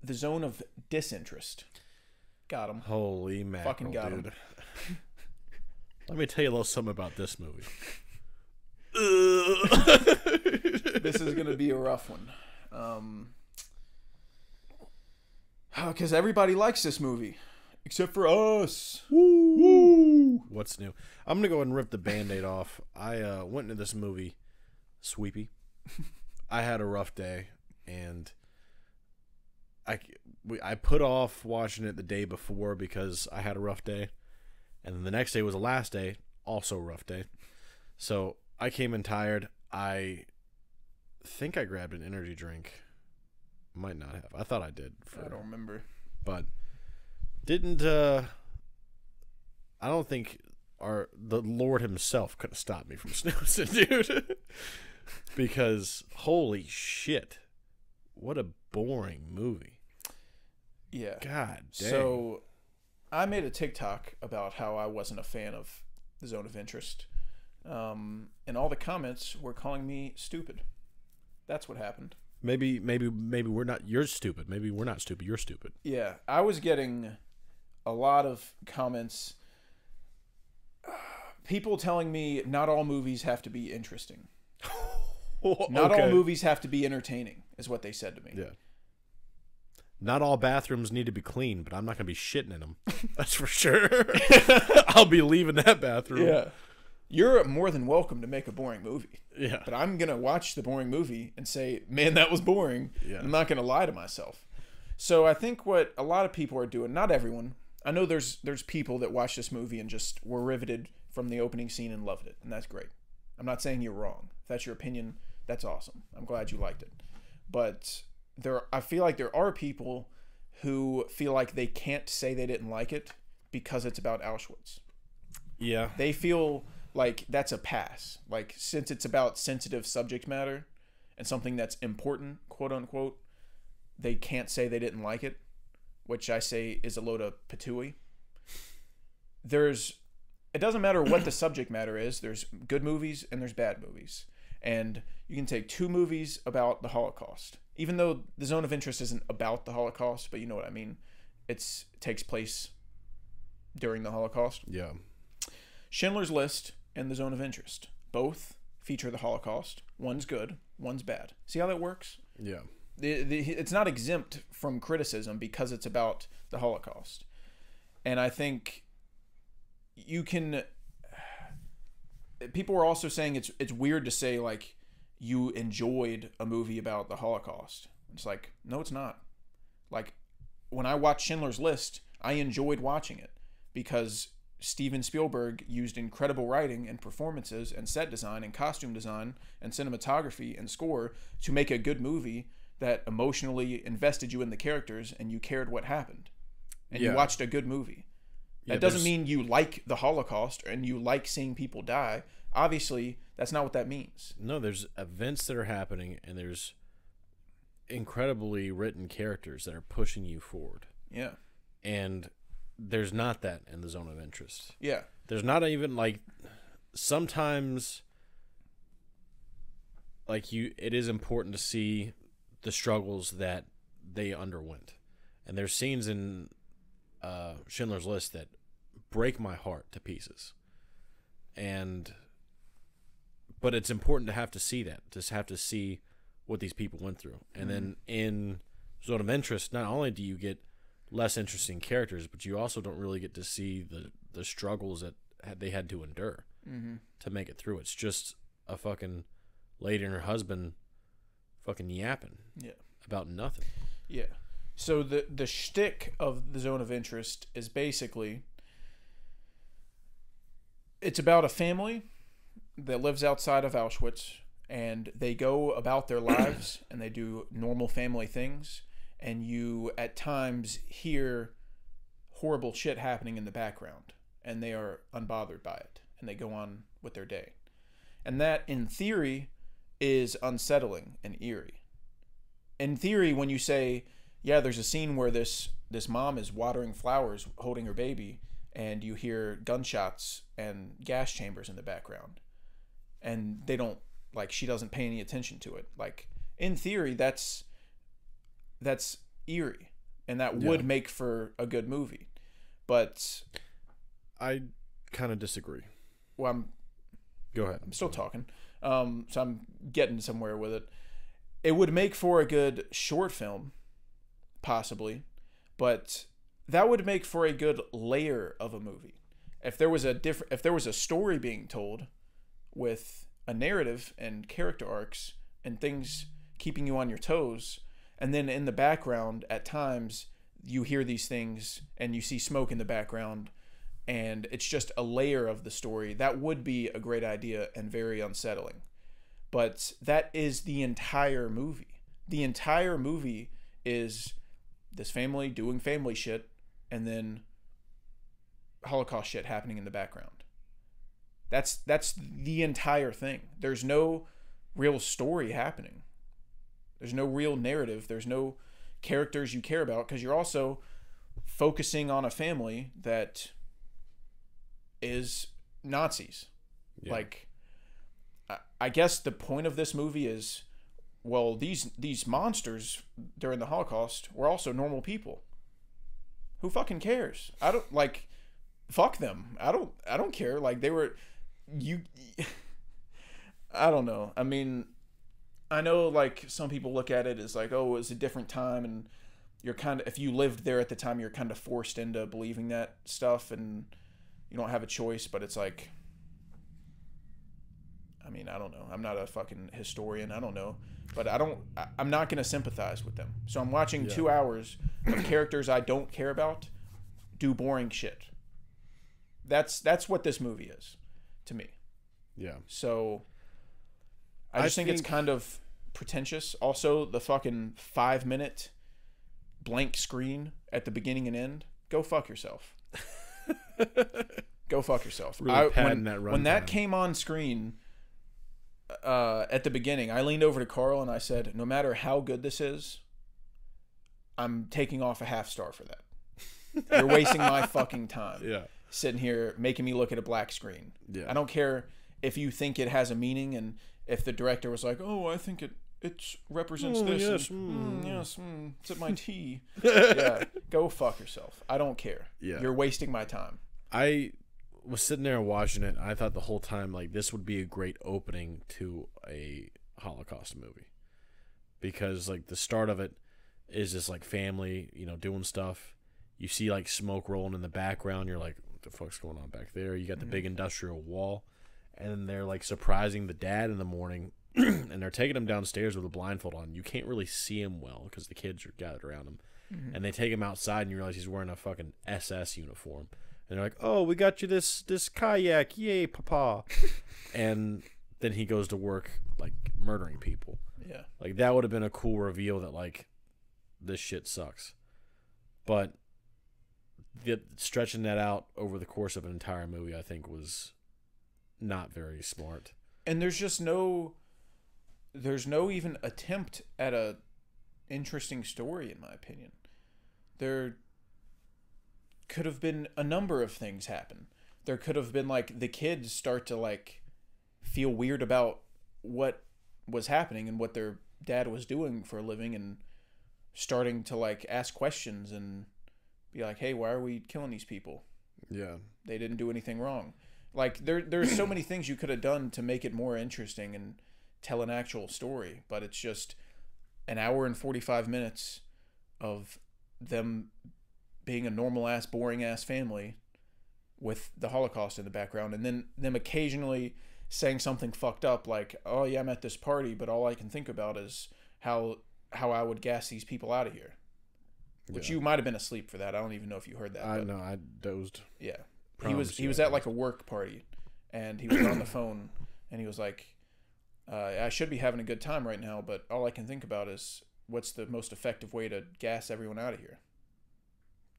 The Zone of Disinterest. Got him. Holy mackerel, Fucking got dude. him. Let me tell you a little something about this movie. This is going to be a rough one. Because everybody likes this movie. Except for us. Woo! What's new? I'm going to go ahead and rip the Band-Aid off. I went into this movie sweepy. I had a rough day, and I put off watching it the day before because I had a rough day. And then the next day was the last day, also a rough day. So I came in tired. I think I grabbed an energy drink. Might not have. I thought I did. I don't remember. But didn't, I don't think the Lord himself could have stopped me from snoozing, dude. Because, holy shit, what a boring movie. Yeah. God dang. So I made a TikTok about how I wasn't a fan of The Zone of Interest. And all the comments were calling me stupid. That's what happened. Maybe we're not. You're stupid. Maybe we're not stupid. You're stupid. Yeah, I was getting a lot of comments. People telling me not all movies have to be interesting. Not all movies have to be entertaining, is what they said to me. Yeah. Not all bathrooms need to be clean, but I'm not going to be shitting in them. That's for sure. I'll be leaving that bathroom. Yeah. You're more than welcome to make a boring movie. Yeah. But I'm going to watch the boring movie and say, man, that was boring. Yeah. I'm not going to lie to myself. So I think what a lot of people are doing, not everyone, I know there's people that watch this movie and just were riveted from the opening scene and loved it. And that's great. I'm not saying you're wrong. If that's your opinion, that's awesome. I'm glad you liked it. But I feel like there are people who feel like they can't say they didn't like it because it's about Auschwitz. Yeah. They feel like that's a pass. Like, since it's about sensitive subject matter and something that's important, quote unquote, they can't say they didn't like it, which I say is a load of patooey. It doesn't matter what the subject matter is. There's good movies and there's bad movies. And you can take two movies about the Holocaust. Even though The Zone of Interest isn't about the Holocaust, but you know what I mean. It takes place during the Holocaust. Yeah. Schindler's List and The Zone of Interest. Both feature the Holocaust. One's good, one's bad. See how that works? Yeah. It's not exempt from criticism because it's about the Holocaust. And I think you can... People were also saying it's weird to say, like, you enjoyed a movie about the Holocaust. It's like, no, it's not. Like, when I watched Schindler's List, I enjoyed watching it because Steven Spielberg used incredible writing and performances and set design and costume design and cinematography and score to make a good movie that emotionally invested you in the characters and you cared what happened. And you watched a good movie. That doesn't mean you like the Holocaust and you like seeing people die. Obviously, that's not what that means. No, there's events that are happening, and there's incredibly written characters that are pushing you forward. Yeah. And there's not that in The Zone of Interest. Yeah. There's not even, like, sometimes, like, it is important to see the struggles that they underwent. And there's scenes in Schindler's List that break my heart to pieces. But it's important to have to see that, to have to see what these people went through. And then in Zone of Interest, not only do you get less interesting characters, but you also don't really get to see the struggles that they had to endure to make it through. It's just a fucking lady and her husband fucking yapping about nothing. Yeah. So the shtick of The Zone of Interest is basically, it's about a family that lives outside of Auschwitz, and they go about their lives and they do normal family things, and you at times hear horrible shit happening in the background, and they are unbothered by it, and they go on with their day. And that, in theory, is unsettling and eerie. In theory, when you say, yeah, there's a scene where this mom is watering flowers holding her baby, and you hear gunshots and gas chambers in the background, and they don't, like, she doesn't pay any attention to it. Like, in theory, that's eerie. and that would make for a good movie. But I kind of disagree. Well, Go ahead. I'm still talking. So I'm getting somewhere with it. It would make for a good short film, possibly, but that would make for a good layer of a movie. If there was a story being told with a narrative and character arcs and things keeping you on your toes, and then in the background at times you hear these things and you see smoke in the background and it's just a layer of the story, that would be a great idea and very unsettling. But that is the entire movie. The entire movie is this family doing family shit and then Holocaust shit happening in the background. That's the entire thing. There's no real story happening. There's no real narrative. There's no characters you care about because you're also focusing on a family that is Nazis. Yeah. Like, I guess the point of this movie is, well, these monsters during the Holocaust were also normal people. Who fucking cares? I don't like. Fuck them. I don't care. Like they were, I don't know. I mean, I know like some people look at it as like, oh, it was a different time, and you're kind of, if you lived there at the time, you're kind of forced into believing that stuff, and you don't have a choice. But it's like, I mean, I don't know. I'm not a fucking historian. I don't know. But I'm not going to sympathize with them. So I'm watching 2 hours of characters I don't care about do boring shit. That's what this movie is to me. Yeah. So I just think it's kind of pretentious. Also, the fucking 5-minute blank screen at the beginning and end. Go fuck yourself. Go fuck yourself. Really when that came on screen at the beginning, I leaned over to Carl and I said, no matter how good this is, I'm taking off a half star for that. You're wasting my fucking time. Yeah. Sitting here making me look at a black screen. Yeah. I don't care if you think it has a meaning and if the director was like, oh, I think it represents this. Yes, yes, it's at my tea. Yeah, go fuck yourself. I don't care. Yeah. You're wasting my time. I was sitting there watching it. I thought the whole time, like, this would be a great opening to a Holocaust movie. Because, like, the start of it is just, like, family, doing stuff. You see, like, smoke rolling in the background. You're like, what the fuck's going on back there? You got the big industrial wall. And they're, like, surprising the dad in the morning. And they're taking him downstairs with a blindfold on. You can't really see him well because the kids are gathered around him. Mm-hmm. And they take him outside and you realize he's wearing a fucking SS uniform. And they're like, oh, we got you this kayak. Yay, papa. And then he goes to work, like, murdering people. Yeah. Like, that would have been a cool reveal that, like, this shit sucks. But stretching that out over the course of an entire movie, I think, was not very smart. And there's no even attempt at a interesting story, in my opinion. There could have been a number of things happen. There could have been, like, the kids start to, like, feel weird about what was happening and what their dad was doing for a living and starting to, like, ask questions and be like, hey, why are we killing these people? Yeah. They didn't do anything wrong. Like, there's so many things you could have done to make it more interesting and tell an actual story, but it's just an hour and 45 minutes of them being a normal-ass, boring-ass family with the Holocaust in the background, and then them occasionally saying something fucked up like, oh, yeah, I'm at this party, but all I can think about is how I would gas these people out of here. Which you might have been asleep for that. I don't even know if you heard that. I know. I dozed. Yeah. He was at, like, a work party, and he was on the phone, and he was like, I should be having a good time right now, but all I can think about is what's the most effective way to gas everyone out of here.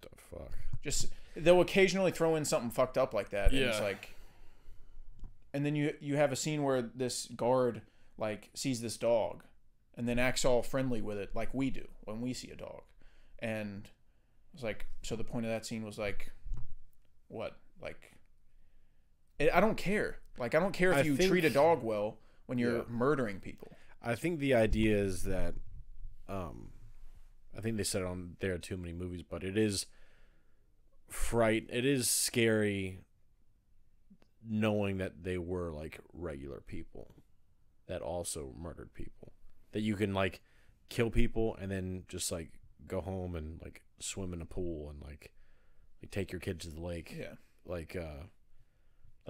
The fuck? Just, they'll occasionally throw in something fucked up like that, and it's like, and then you have a scene where this guard, like, sees this dog, and then acts all friendly with it, like we do when we see a dog. And it was like, so the point of that scene was like, what? Like, I don't care. Like, I don't care if you treat a dog well when you're murdering people. I think the idea is that I think they said it on There Are Too Many Movies, but it is it is scary knowing that they were like regular people that also murdered people. That you can like kill people and then just like go home and like swim in a pool and like take your kid to the lake. Yeah. Like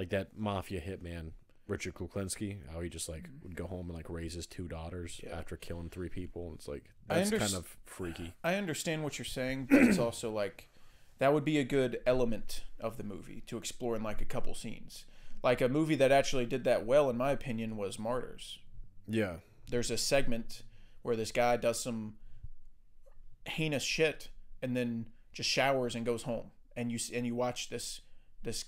that mafia hitman Richard Kuklinski, how he just like would go home and like raise his 2 daughters after killing 3 people. It's like that's kind of freaky. I understand what you're saying, but it's also like that would be a good element of the movie to explore in like a couple scenes. Like a movie that actually did that well, in my opinion, was Martyrs. Yeah. There's a segment where this guy does some heinous shit and then just showers and goes home, and you watch this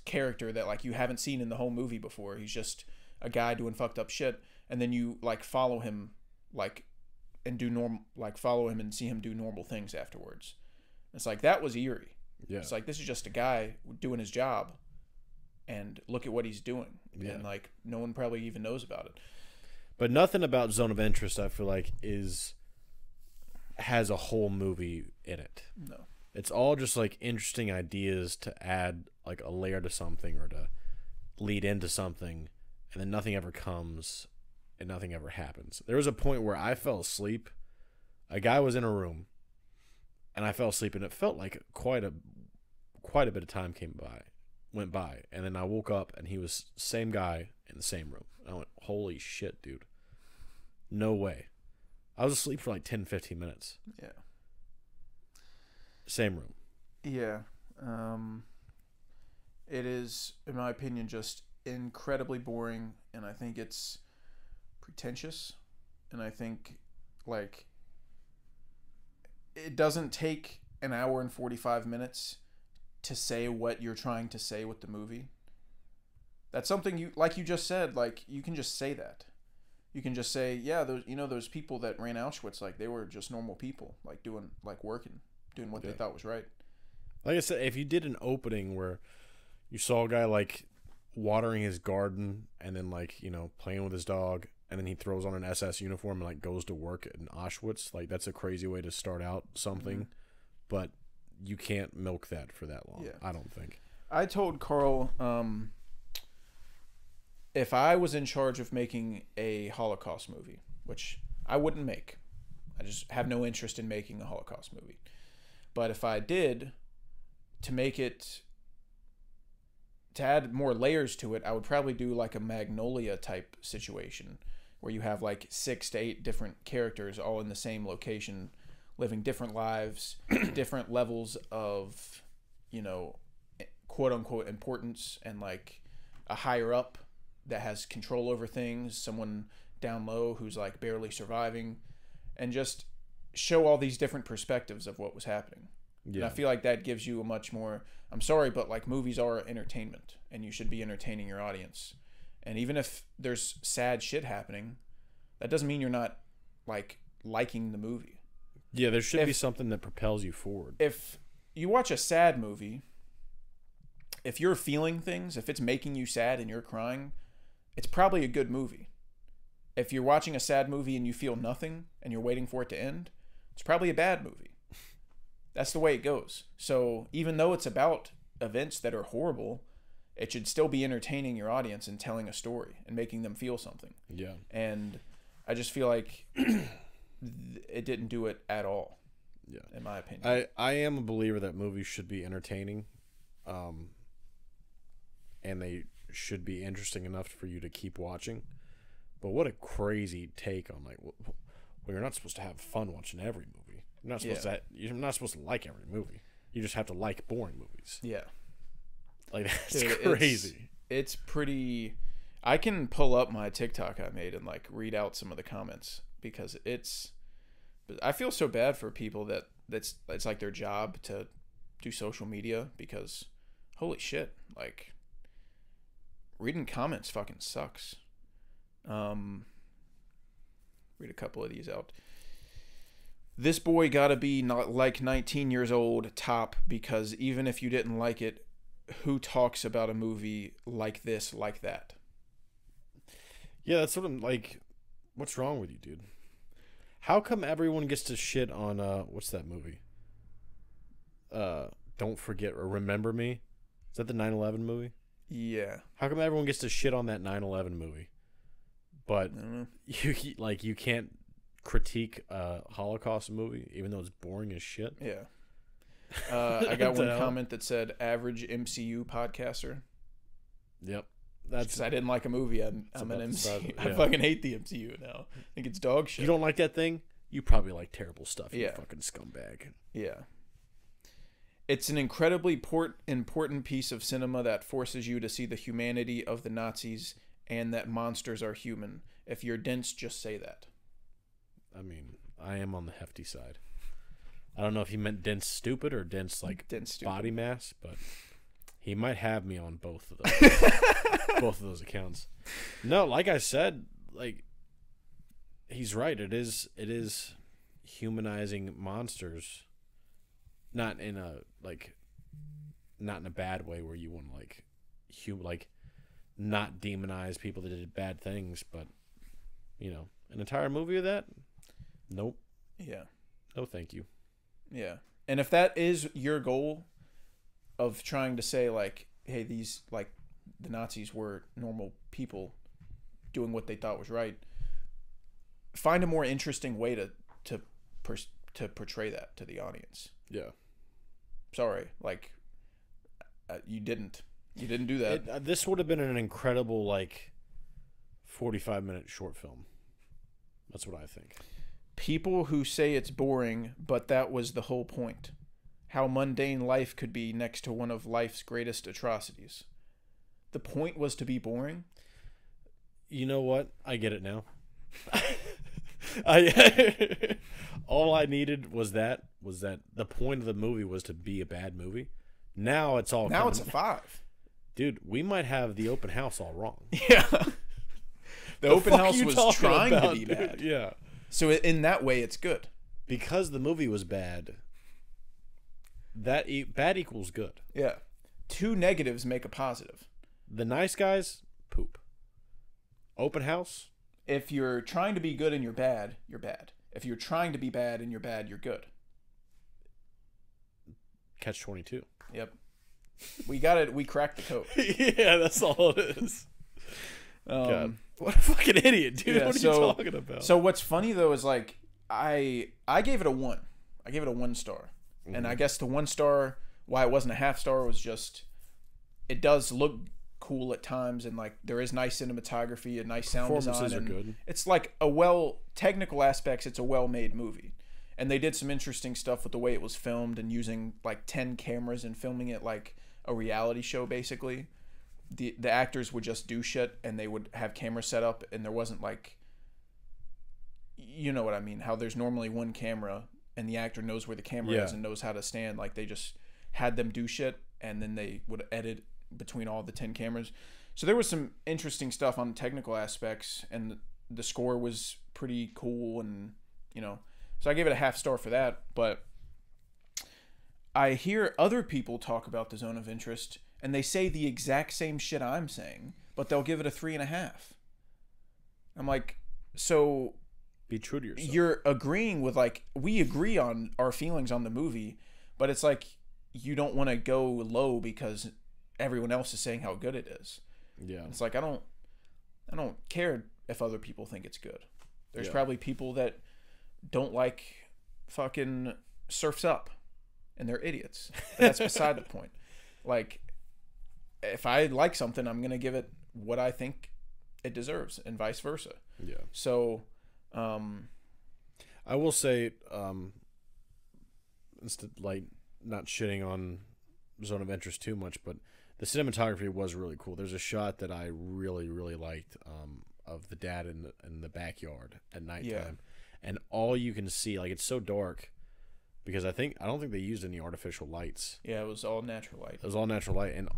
character that like you haven't seen in the whole movie before. He's just a guy doing fucked up shit, and then you like follow him like and follow him and see him do normal things afterwards. It's like that was eerie. Yeah. It's like this is just a guy doing his job, and look at what he's doing. Yeah. And like no one probably even knows about it. But nothing about Zone of Interest, I feel like, has a whole movie in it. No. It's all just like interesting ideas to add like a layer to something or to lead into something, and then nothing ever comes and nothing ever happens. There was a point where I fell asleep. A guy was in a room and I fell asleep, and it felt like quite a bit of time went by, and then I woke up and he was same guy in the same room. I went, holy shit, dude. No way. I was asleep for like 10-15 minutes. Yeah. Same room. Yeah. It is, in my opinion, just incredibly boring, and I think it's pretentious, and I think like it doesn't take an hour and 45 minutes to say what you're trying to say with the movie. That's something you, like you just said, like you can just say that. You can just say, yeah, those people that ran Auschwitz, like they were just normal people, like doing what they thought was right. Like I said, if you did an opening where you saw a guy like watering his garden and then like, playing with his dog, and then he throws on an SS uniform and like goes to work in Auschwitz, like that's a crazy way to start out something, but you can't milk that for that long. Yeah. I don't think. I told Carl, if I was in charge of making a Holocaust movie, which I wouldn't make, I just have no interest in making a Holocaust movie. But if I did, to add more layers to it, I would probably do like a Magnolia type situation where you have like 6 to 8 different characters all in the same location, living different lives, different levels of, quote unquote importance, and like a higher up that has control over things, someone down low who's like barely surviving, and just show all these different perspectives of what was happening. Yeah. And I feel like that gives you a much more, I'm sorry, but like movies are entertainment, and you should be entertaining your audience. And even if there's sad shit happening, that doesn't mean you're not like liking the movie. Yeah, there should be something that propels you forward. If you watch a sad movie, if you're feeling things, if it's making you sad and you're crying, it's probably a good movie. If you're watching a sad movie and you feel nothing and you're waiting for it to end, it's probably a bad movie. That's the way it goes. So even though it's about events that are horrible, it should still be entertaining your audience and telling a story and making them feel something. Yeah. And I just feel like it didn't do it at all. Yeah. In my opinion. I am a believer that movies should be entertaining. And they should be interesting enough for you to keep watching. But what a crazy take on like, well, you're not supposed to have fun watching every movie. You're not supposed to like every movie. You just have to like boring movies. Yeah. Like that's crazy. It's pretty. I can pull up my TikTok I made and like read out some of the comments, because I feel so bad for people it's like their job to do social media, because holy shit, like reading comments fucking sucks. Read a couple of these out. This boy gotta be not like 19 years old top, because even if you didn't like it, who talks about a movie like this, like that? Yeah, that's what I'm like. What's wrong with you, dude? How come everyone gets to shit on what's that movie? Don't Forget or Remember Me? Is that the 9/11 movie? Yeah. How come everyone gets to shit on that 9/11 movie, but I don't know. you can't critique a Holocaust movie even though it's boring as shit? Yeah. I got one comment that said average MCU podcaster. Yep. That's because I didn't like a movie. I'm an MCU. I fucking hate the MCU now. I think it's dog shit. You don't like that thing? You probably like terrible stuff. You fucking scumbag. Yeah. It's an incredibly important piece of cinema that forces you to see the humanity of the Nazis and that monsters are human. If you're dense, just say that. I mean, I am on the hefty side. I don't know if he meant dense stupid or dense like dense stupid. Body mass, but he might have me on both of those. Both of those accounts. No, like I said, like he's right. It is humanizing monsters, not in a bad way where you want to like not demonize people that did bad things, but an entire movie of that? Nope. Yeah. No, thank you. Yeah. And if that is your goal of trying to say like, hey, these like the Nazis were normal people doing what they thought was right, find a more interesting way to portray that to the audience. Yeah. Sorry, like you didn't do that. This would have been an incredible 45-minute short film. That's what I think. People who say it's boring, but that was the whole point. How mundane life could be next to one of life's greatest atrocities. The point was to be boring? You know what? I get it now. All I needed was that the point of the movie was to be a bad movie. Now it's all Now it's a 5. Dude, we might have the open house all wrong. Yeah. The open house was trying to be bad. Dude, yeah. So in that way, it's good. Because the movie was bad, bad equals good. Yeah. 2 negatives make a positive. The Nice Guys, poop. Open house? If you're trying to be good and you're bad, you're bad. If you're trying to be bad and you're bad, you're good. Catch-22. Yep. We got it. We cracked the code. Yeah, that's all it is. God. What a fucking idiot, dude. Yeah, what are you talking about? So what's funny, though, is like I gave it a 1. I gave it a 1 star. Mm-hmm. And I guess the 1 star, why it wasn't a half star, was just it does look cool at times, and like there is nice cinematography and nice sound design. Performances are good. It's like technical aspects, it's a well-made movie. And they did some interesting stuff with the way it was filmed and using like 10 cameras and filming it like a reality show, basically. The actors would just do shit and they would have cameras set up, and there wasn't like, you know what I mean, how there's normally one camera and the actor knows where the camera is and knows how to stand. Like they just had them do shit and then they would edit between all the 10 cameras. So there was some interesting stuff on technical aspects, and the score was pretty cool, and so I gave it a half star for that. But I hear other people talk about the Zone of Interest and they say the exact same shit I'm saying, but they'll give it a 3.5. I'm like, so be true to yourself. You're agreeing with we agree on our feelings on the movie, but it's like you don't want to go low because everyone else is saying how good it is. Yeah. It's like I don't care if other people think it's good. There's probably people that don't like fucking Surf's Up and they're idiots. But that's beside the point. Like if I like something, I'm going to give it what I think it deserves and vice versa. Yeah. So I will say instead not shitting on Zone of Interest too much, but the cinematography was really cool. There's a shot that I really, really liked of the dad in the backyard at nighttime, and all you can see, it's so dark because I don't think they used any artificial lights. Yeah, it was all natural light. It was all natural light, and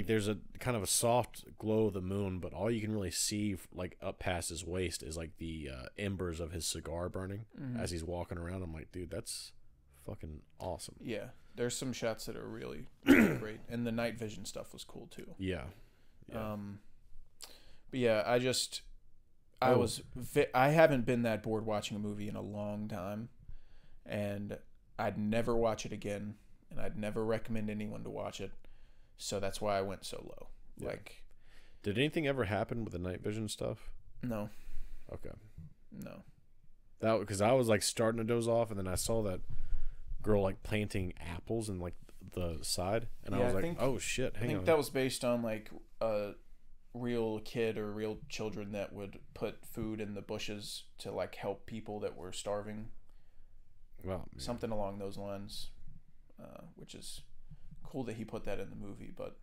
there's a kind of a soft glow of the moon, but all you can really see up past his waist is the embers of his cigar burning as he's walking around. I'm like, dude, that's fucking awesome. Yeah. There's some shots that are really, really great, and the night vision stuff was cool too. Yeah. But yeah, I haven't been that bored watching a movie in a long time, and I'd never watch it again, and I'd never recommend anyone to watch it. So that's why I went so low. Yeah. Like, did anything ever happen with the night vision stuff? no, Okay. no. That because I was like starting to doze off, and then I saw that girl like planting apples in like the side, and I was like, "Oh shit, hang on." I think that was based on like a real kid or real children that would put food in the bushes to like help people that were starving. Well, something along those lines, which is cool that he put that in the movie. But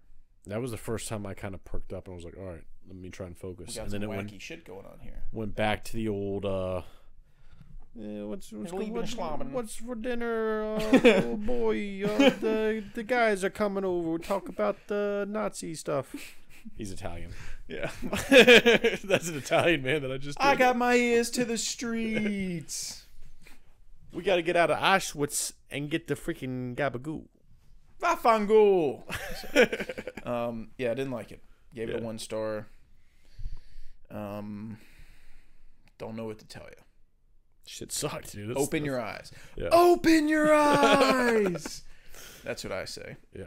that was the first time I kind of perked up and was like, "All right, let me try and focus." we got And some then it wacky shit going on here. went back to the old. What's for dinner? Oh boy, the guys are coming over. We'll talk about the Nazi stuff. He's Italian. Yeah, That's an Italian man that I just. I got my ears to the streets. We got to get out of Auschwitz and get the freaking gabagoo. Vafango. Yeah, I didn't like it. Gave it a 1 star. Don't know what to tell you. Shit sucked, dude. Open your eyes. Yeah. Open your eyes. That's what I say. Yeah.